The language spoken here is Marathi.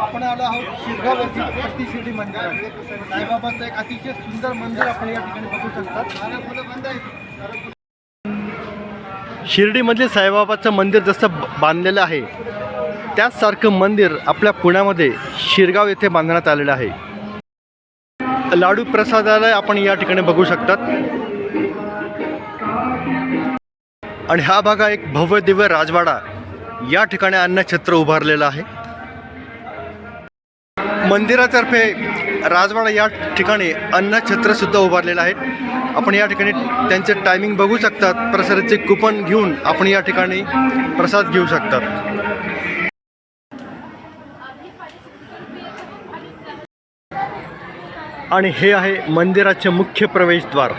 आपण आलो आहोत शिरगाव येथील पट्टी शिर्डी मंदिरात. साईबाबांचं एक अतिशय सुंदर मंदिर आपण या ठिकाणी बघू शकता. शिर्डीमधले साईबाबाचं मंदिर जसं बांधलेलं आहे त्याचसारखं मंदिर आपल्या पुण्यामध्ये शिरगाव येथे बांधण्यात आलेलं आहे. लाडू प्रसादालय आपण या ठिकाणी बघू शकतात. आणि हा बघा एक भव्य दिव्य राजवाडा या ठिकाणी अन्नछत्र उभारलेलं आहे. मंदिरातर्फे राजवाडा या ठिकाणी अन्नछत्र सुद्धा उभारलेलं आहे. आपण या ठिकाणी त्यांचे टायमिंग बघू शकतात. प्रसादाचे कुपन घेऊन आपण या ठिकाणी प्रसाद घेऊ शकतात. आणि हे आहे मंदिराचे मुख्य प्रवेशद्वार.